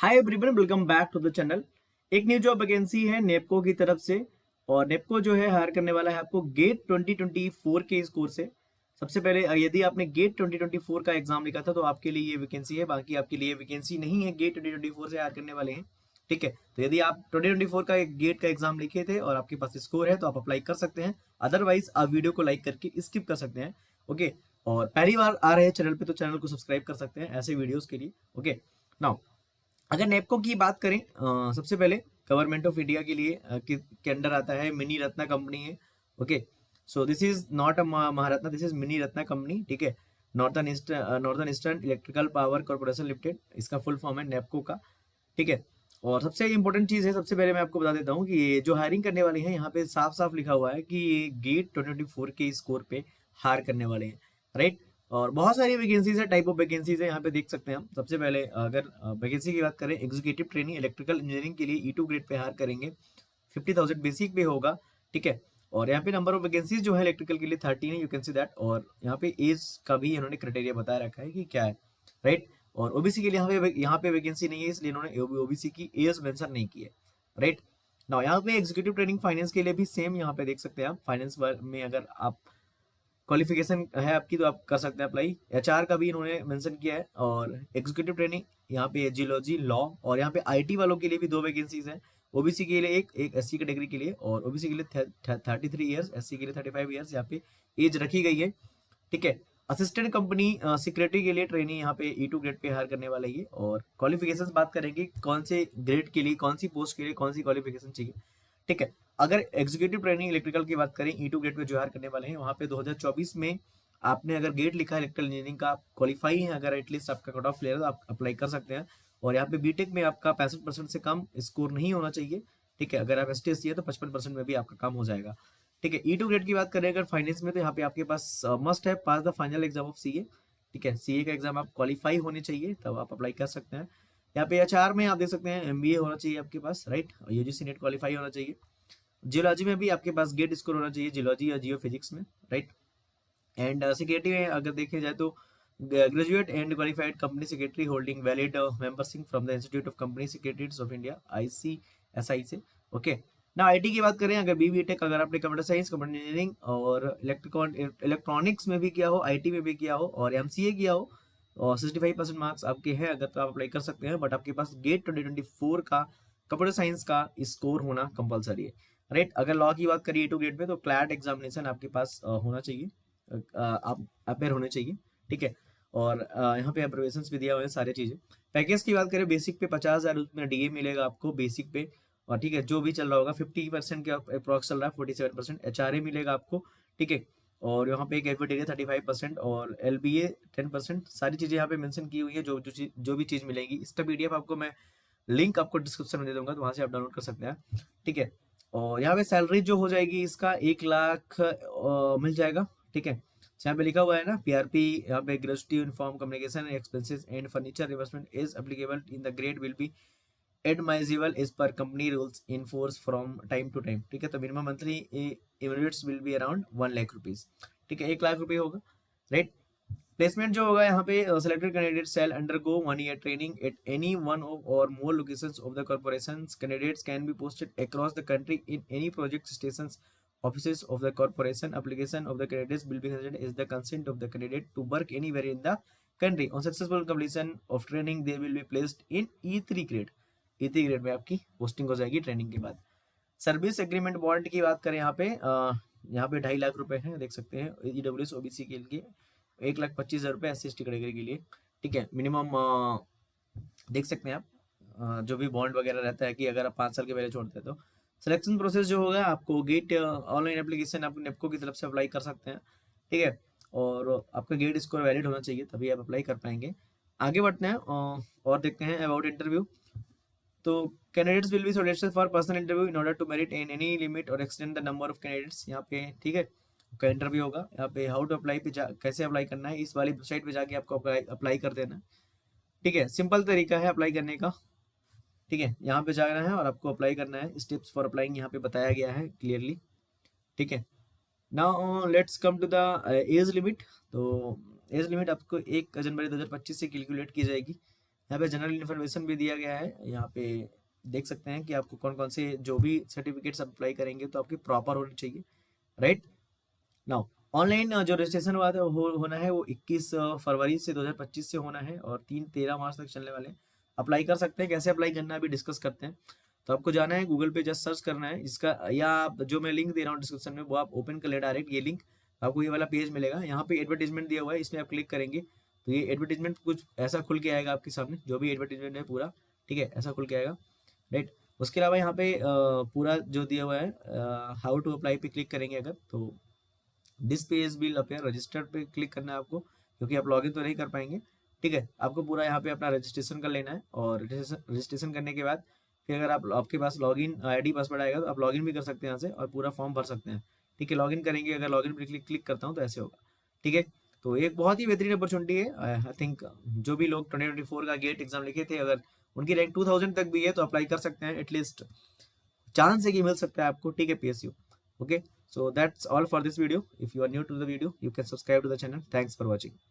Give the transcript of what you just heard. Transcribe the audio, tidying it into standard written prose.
Hi everyone, welcome back to the channel. एक new job vacancy है नेपको की तरफ से। और नेपको जो है हायर करने वाला है आपको गेट 2024 के स्कोर से। सबसे पहले यदि आपने गेट 2024 का एग्जाम लिखा था तो आपके लिए ये वैकेंसी है, बाकी आपके लिए वैकेंसी नहीं है। गेट 2024 से हायर करने वाले हैं, ठीक है। तो यदि आप 2024 का एक गेट का एग्जाम लिखे थे और आपके पास स्कोर है तो आप अप्लाई कर सकते हैं। अदरवाइज आप वीडियो को लाइक करके स्किप कर सकते हैं, ओके। और पहली बार आ रहे हैं चैनल पे तो चैनल को सब्सक्राइब कर सकते हैं ऐसे वीडियोस के लिए, ओके। नाउ अगर नेपको की बात करें, सबसे पहले गवर्नमेंट ऑफ इंडिया के लिए के अंडर आता है। मिनी रत्ना कंपनी है, okay. So this is not a Maharatna, this is mini Ratna company, ठीक है। Northern eastern electrical power corporation limited, इसका फुल फॉर्म है नेपको का, ठीक है। और सबसे इंपॉर्टेंट चीज है, सबसे पहले मैं आपको बता देता हूँ कि ये जो हायरिंग करने वाले हैं यहाँ पे साफ साफ लिखा हुआ है कि ये गेट 2024 के स्कोर पे हायर करने वाले हैं, राइट। और बहुत सारी वैकेंसीज है, टाइप ऑफ वैकेंसीज है यहाँ पे देख सकते हैं हम। सबसे पहले अगर वैकेंसी की बात करें, एग्जीक्यूटिव ट्रेनिंग इलेक्ट्रिकल इंजीनियरिंग के लिए E2 ग्रेड पे हायर करेंगे। 50,000 बेसिक पे होगा, ठीक है। और यहाँ पे नंबर ऑफ वैकेंसीज जो है इलेक्ट्रिकल के लिए 13 है, यू कैन सी दैट। और यहाँ पे एज का भी इन्होंने क्राइटेरिया बताया रखा है कि क्या है, राइट। और ओबीसी के लिए यहाँ पे वैकेंसी नहीं है, इसलिए इन्होंने ओबीसी की एज मेंशन नहीं की है, राइट। ना यहाँ पे एग्जीक्यूटिव ट्रेनिंग फाइनेंस के लिए भी सेम यहाँ पे देख सकते हैं आप। फाइनेंस में अगर आप क्वालिफिकेशन है आपकी तो आप कर सकते हैं अप्लाई। एचआर का भी इन्होंने मेंशन किया है। और एग्जीक्यूटिव ट्रेनिंग यहाँ पे जियोलॉजी लॉ, और यहाँ पे आईटी वालों के लिए भी 2 वैकेंसीज हैं। ओबीसी के लिए एक एससी कैटेगरी के लिए, और ओबीसी के लिए 33 ईयर्स, एससी के लिए 35 ईयर्स यहाँ पे एज रखी गई है, ठीक है। असिस्टेंट कंपनी सेक्रेटरी के लिए ट्रेनिंग यहाँ पे E2 ग्रेड पे हायर करने वाला है ये। और क्वालिफिकेशन बात करेंगे कौन से ग्रेड के लिए, कौन सी पोस्ट के लिए कौन सी क्वालिफिकेशन चाहिए, ठीक है। अगर एग्जीक्यूटिव ट्रेनिंग इलेक्ट्रिकल की बात करें, E2 गेट पे जो हायर करने वाले हैं, वहाँ पे 2024 में आपने अगर गेट लिखा है इलेक्ट्रिकल इंजीनियरिंग का, आप क्वालिफाई है, अगर एटलीस्ट आपका कट ऑफ क्लियर है तो आप अप्लाई कर सकते हैं। और यहाँ पे बीटेक में आपका 65% से कम स्कोर नहीं होना चाहिए, ठीक है। अगर आप ST/SC है तो 55% में भी आपका काम हो जाएगा, ठीक है। E2 ग्रेड की बात करें अगर फाइनेंस में, तो यहाँ पे आपके पास मस्ट है pass the final exam of CA, ठीक है। CA का एग्जाम आप क्वालिफाई होने चाहिए तब आप अप्लाई कर सकते हैं। यहाँ पे HR में आप देख सकते हैं MBA होना चाहिए आपके पास, राइट। UGC नेट क्वालिफाई होना चाहिए। जियोलॉजी में भी आपके पास गेट स्कोर होना चाहिए, जियोलॉजी या जियो फिजिक्स में, राइट। एंड सेक्रेटरी में अगर देखे जाए तो graduate and qualified company secretary holding valid membership from the institute of company secretaries of India ICSI से, ओके। ना आईटी की बात करें, अगर BTech अगर आपने कंप्यूटर साइंस, कंप्यूटर इंजीनियरिंग और इलेक्ट्रॉनिक्स में भी किया हो, IT में भी किया हो और MCA किया हो, और 65% मार्क्स आपके हैं अगर, तो आप अप्लाई कर सकते हैं। बट आपके पास गेट 2024 का कंप्यूटर साइंस का स्कोर होना कंपलसरी है, राइट। अगर लॉ की बात करिए E2 गेट में, तो क्लैट एग्जामिनेशन आपके पास होना चाहिए, आप अपेयर होने चाहिए, ठीक है। और यहाँ पे अब्रिविएशंस भी दिया हुआ है सारी चीजें। पैकेज की बात करें, बेसिक पे 50,000 उसमें DA मिलेगा आपको बेसिक पे, और ठीक है जो भी चल रहा होगा 50% के अप्रॉक्स चल रहा है, 47% HRA मिलेगा आपको, ठीक है। और यहाँ पे कैफेटेरिया 35% और LBA 10%, सारी चीजें यहाँ पे मेंशन की हुई है। जो भी चीज मिलेगी, इसका PDF आपको मैं लिंक आपको डिस्क्रिप्शन में दे दूंगा, तो वहां से आप डाउनलोड कर सकते हैं, ठीक है। और यहाँ पे सैलरी जो हो जाएगी इसका 1 लाख मिल जाएगा, ठीक है। यहाँ पे लिखा हुआ है ना PRP, यहाँ पे gratuity uniform communication expenses and furniture reimbursement is applicable in the grade will be admissible as per company rules in force from time to time, ठीक है। तो minimum monthly emoluments will be around 1 lakh rupees, ठीक है। 1 लाख रुपये होगा, right. Placement जो होगा यहाँ पे, selected candidate shall undergo 1 year training at any one or more locations of the corporation. Candidates can be posted across the country in any project stations offices of the corporation. Application of the candidates will be considered as the consent of the candidate to work anywhere in the country. On successful completion of training they will be placed in E3 grade. E3 grade में आपकी posting हो जाएगी training के बाद। Service agreement bond की बात करें यहाँ पे, यहाँ पे 2.5 लाख रुपए हैं, देख सकते हैं। EWS OBC के लिए 1,25,000 रुपये, SC/ST कैटेगरी के लिए, ठीक है। मिनिमम देख सकते हैं आप, जो भी बॉन्ड वगैरह रहता है कि अगर आप 5 साल के पहले छोड़ते हैं तो। सिलेक्शन प्रोसेस जो होगा, आपको गेट ऑनलाइन एप्लीकेशन आप नेपको की तरफ से अप्लाई कर सकते हैं, ठीक है। और आपका गेट स्कोर वैलिड होना चाहिए तभी आप अप्लाई कर पाएंगे। आगे बढ़ते हैं और देखते हैं अबाउट इंटरव्यू। तो candidates will be shortlisted for personal interview in order to merit in any limit or extend the number of candidates, यहाँ पे, ठीक है। का इंटरव्यू होगा यहाँ पे। हाउ टू अप्लाई पे कैसे अप्लाई करना है, इस वाली वेबसाइट पे जाके आपको अप्लाई कर देना है, ठीक है। सिंपल तरीका है अप्लाई करने का, ठीक है। यहाँ पे जाना है और आपको अप्लाई करना है। स्टेप्स फॉर अप्लाइंग यहाँ पे बताया गया है क्लियरली, ठीक है। Now let's come to the age limit. तो एज लिमिट आपको 1 जनवरी 2025 से कैलकुलेट की जाएगी। यहाँ पे जनरल इन्फॉर्मेशन भी दिया गया है, यहाँ पे देख सकते हैं कि आपको कौन कौन से जो भी सर्टिफिकेट्स अप्लाई करेंगे तो आपके प्रॉपर होने चाहिए, राइट। नाउ ऑनलाइन जो रजिस्ट्रेशन हुआ था होना है वो 21 फरवरी से 2025 से होना है और 13 मार्च तक चलने वाले हैं। अप्लाई कर सकते हैं, कैसे अप्लाई करना है अभी डिस्कस करते हैं। तो आपको जाना है गूगल पे, जस्ट सर्च करना है इसका, या आप जो मैं लिंक दे रहा हूँ डिस्क्रिप्शन में वो आप ओपन कर ले डायरेक्ट, ये लिंक आपको ये वाला पेज मिलेगा। यहाँ पे एडवर्टीजमेंट दिया हुआ है, इसमें आप क्लिक करेंगे तो ये एडवर्टीजमेंट कुछ ऐसा खुल के आएगा आपके सामने, जो भी एडवर्टीजमेंट है पूरा, ठीक है, ऐसा खुल के आएगा, राइट। उसके अलावा यहाँ पे पूरा जो दिया हुआ है हाउ टू अप्लाई पे क्लिक करेंगे अगर, तो this page will appear, registered पे क्लिक करना है आपको, क्योंकि आप लॉगिन तो नहीं कर पाएंगे, ठीक है। आपको पूरा यहाँ पे अपना रजिस्ट्रेशन कर लेना है और रजिस्ट्रेशन करने के बाद फिर अगर आपके पास लॉगिन आईडी पासवर्ड आएगा तो आप लॉगिन भी कर सकते हैं यहाँ से और पूरा फॉर्म भर सकते हैं, ठीक है। लॉगिन करेंगे, अगर लॉगिन पे क्लिक करता हूँ तो ऐसे होगा, ठीक है। तो एक बहुत ही बेहतरीन अपॉर्चुनिटी है। आई थिंक जो भी लोग 2024 का गेट एग्जाम लिखे थे, अगर उनकी रैंक 2000 तक भी है तो अप्लाई कर सकते हैं, एटलीस्ट चांस है कि मिल सकता है आपको, ठीक है, PSU। Okay, so that's all for this video. If you are new to the video, you can subscribe to the channel. Thanks for watching.